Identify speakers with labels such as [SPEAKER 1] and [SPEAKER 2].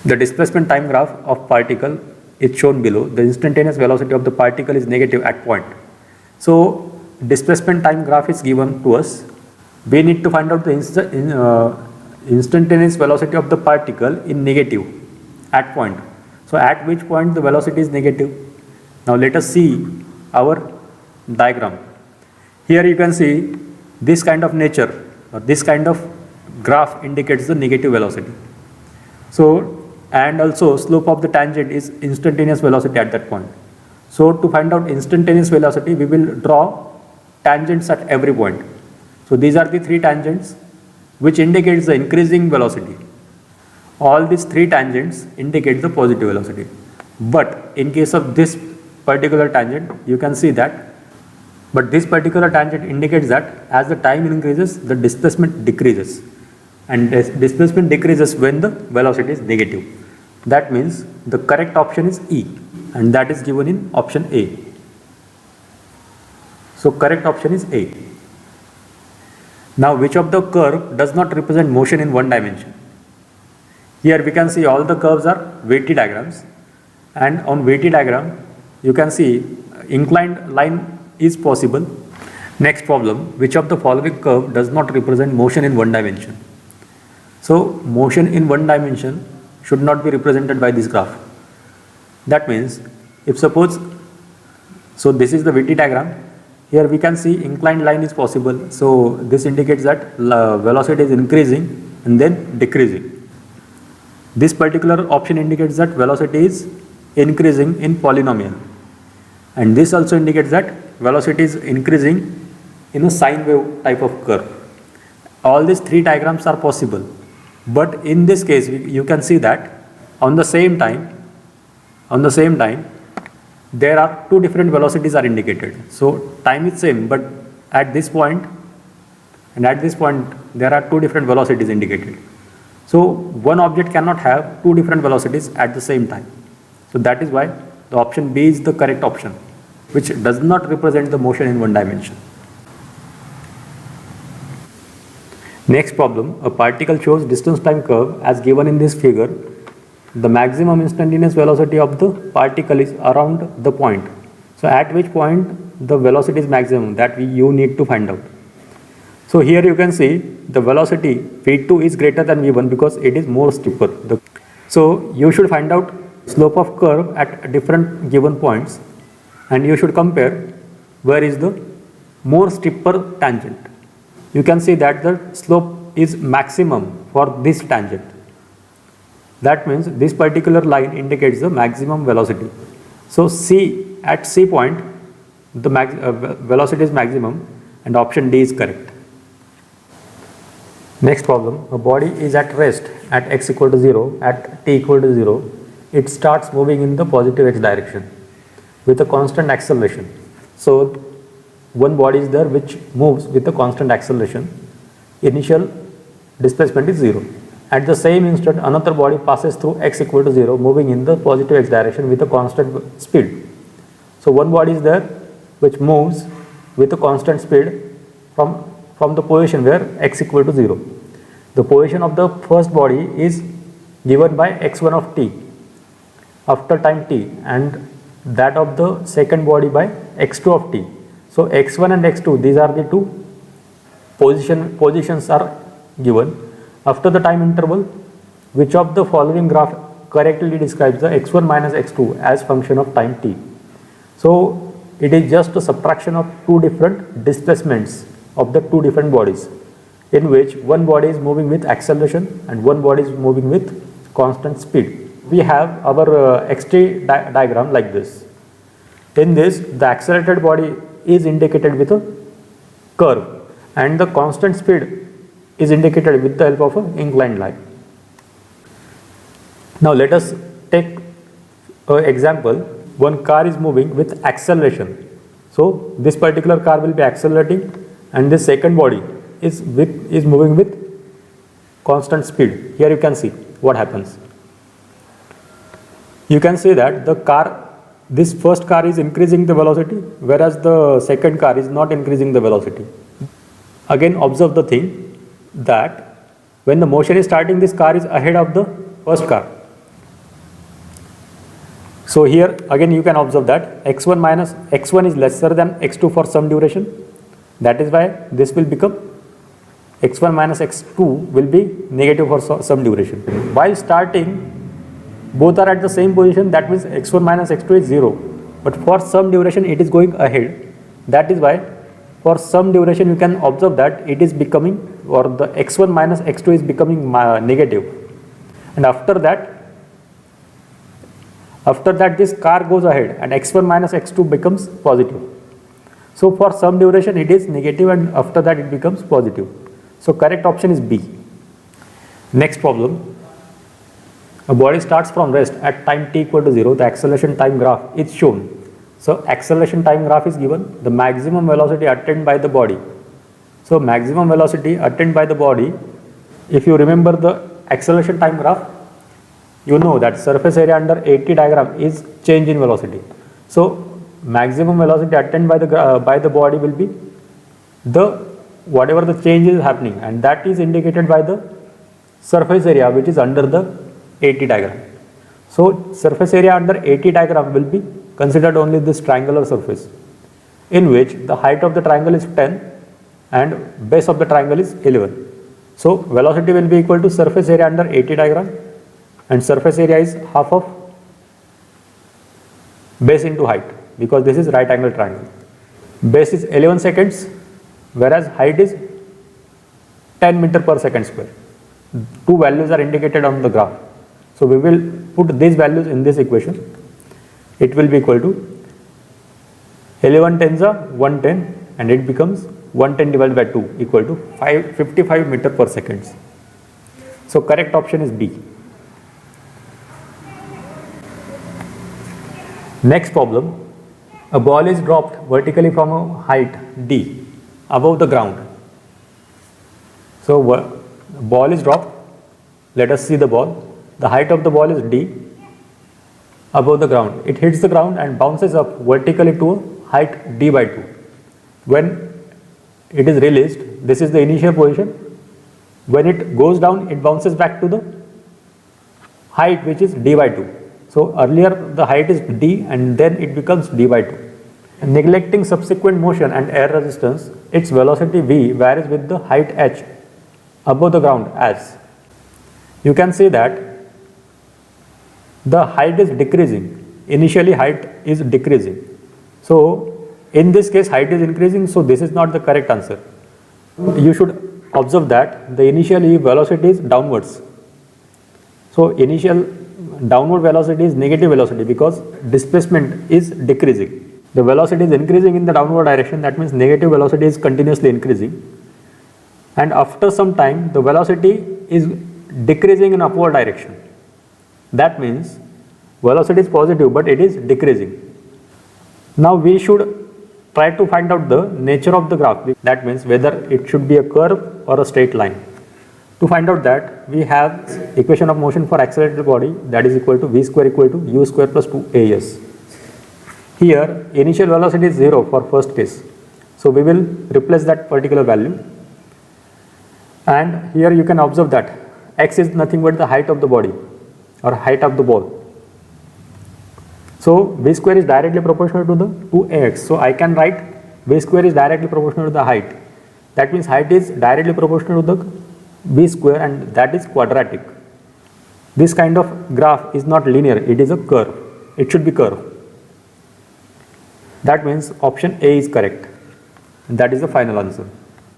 [SPEAKER 1] The displacement time graph of particle is shown below. The instantaneous velocity of the particle is negative at point. So displacement time graph is given to us. We need to find out the instantaneous velocity of the particle in negative at point. So at which point the velocity is negative? Now let us see our diagram. Here you can see this kind of nature or this kind of graph indicates the negative velocity. So and also slope of the tangent is instantaneous velocity at that point. So to find out instantaneous velocity, we will draw tangents at every point. So these are the three tangents which indicates the increasing velocity. All these three tangents indicate the positive velocity. But in case of this particular tangent, you can see that, but this particular tangent indicates that as the time increases, the displacement decreases. And displacement decreases when the velocity is negative. That means the correct option is E, and that is given in option A. So correct option is A. Now which of the curve does not represent motion in one dimension? Here we can see all the curves are VT diagrams, and on VT diagram you can see inclined line is possible. Next problem, which of the following curve does not represent motion in one dimension? So motion in one dimension should not be represented by this graph. That means if suppose, so this is the VT diagram, here we can see inclined line is possible. So this indicates that velocity is increasing and then decreasing. This particular option indicates that velocity is increasing in polynomial, and this also indicates that velocity is increasing in a sine wave type of curve. All these three diagrams are possible. But in this case, you can see that on the same time, there are two different velocities are indicated. So time is same, but at this point and at this point, there are two different velocities indicated. So one object cannot have two different velocities at the same time. So that is why the option B is the correct option, which does not represent the motion in one dimension. Next problem, a particle shows distance time curve as given in this figure. The maximum instantaneous velocity of the particle is around the point. So at which point the velocity is maximum, that you need to find out. So here you can see the velocity v2 is greater than v1 because it is more steeper. So you should find out slope of curve at different given points, and you should compare where is the more steeper tangent. You can see that the slope is maximum for this tangent. That means this particular line indicates the maximum velocity. So at C point the velocity is maximum, and option D is correct. Next problem, a body is at rest at x equal to 0, at t equal to 0. It starts moving in the positive x direction with a constant acceleration. So one body is there which moves with a constant acceleration. Initial displacement is 0. At the same instant, another body passes through x equal to 0, moving in the positive x direction with a constant speed. So one body is there which moves with a constant speed from the position where x equal to 0. The position of the first body is given by x1 of t after time t, and that of the second body by x2 of t. So x1 and x2, these are the two positions are given. After the time interval, which of the following graph correctly describes the x1 minus x2 as function of time t? So it is just a subtraction of two different displacements of the two different bodies, in which one body is moving with acceleration and one body is moving with constant speed. We have our xt diagram like this. In this, the accelerated body is indicated with a curve, and the constant speed is indicated with the help of an inclined line. Now let us take an example. One car is moving with acceleration. So this particular car will be accelerating, and this second body is moving with constant speed. Here you can see what happens. You can see that this first car is increasing the velocity, whereas the second car is not increasing the velocity. Again, observe the thing that when the motion is starting, this car is ahead of the first car. So here again you can observe that x1 minus x1 is lesser than x2 for some duration. That is why this will become x1 minus x2 will be negative for some duration. While starting, both are at the same position, that means x1 minus x2 is 0. But for some duration it is going ahead. That is why for some duration you can observe that it is becoming, or the x1 minus x2 is becoming negative. And after that this car goes ahead and x1 minus x2 becomes positive. So for some duration it is negative and after that it becomes positive. So correct option is B. Next problem. A body starts from rest at time t equal to 0. The acceleration time graph is shown. So acceleration time graph is given. The maximum velocity attained by the body. So maximum velocity attained by the body, if you remember the acceleration time graph, you know that surface area under AT diagram is change in velocity. So maximum velocity attained by the body will be the whatever the change is happening, and that is indicated by the surface area which is under the AT diagram. So surface area under AT diagram will be considered only this triangular surface, in which the height of the triangle is 10 and base of the triangle is 11. So velocity will be equal to surface area under AT diagram, and surface area is half of base into height, because this is right angle triangle. Base is 11 seconds, whereas height is 10 meter per second square. Two values are indicated on the graph. So we will put these values in this equation. It will be equal to 11 tens are 110, and it becomes 110 divided by 2 equal to 55 meter per second. So correct option is B. Next problem. A ball is dropped vertically from a height d above the ground. So ball is dropped. Let us see the ball. The height of the ball is d above the ground. It hits the ground and bounces up vertically to a height d by 2. When it is released, this is the initial position. When it goes down, it bounces back to the height which is d by 2. So earlier the height is d and then it becomes d by 2. Neglecting subsequent motion and air resistance, its velocity v varies with the height h above the ground as. You can see that the height is decreasing. Initially height is decreasing. So in this case height is increasing, so this is not the correct answer. You should observe that the initially velocity is downwards. So initial downward velocity is negative velocity because displacement is decreasing. The velocity is increasing in the downward direction, that means negative velocity is continuously increasing. And after some time the velocity is decreasing in upward direction. That means velocity is positive but it is decreasing. Now we should try to find out the nature of the graph. That means whether it should be a curve or a straight line. To find out that, we have equation of motion for accelerated body, that is equal to v square equal to u square plus 2as. Here initial velocity is 0 for first case. So we will replace that particular value. And here you can observe that x is nothing but the height of the body or height of the ball. So v square is directly proportional to the 2ax. So I can write v square is directly proportional to the height. That means height is directly proportional to the v square, and that is quadratic. This kind of graph is not linear, it is a curve. It should be curve. That means option A is correct. And that is the final answer.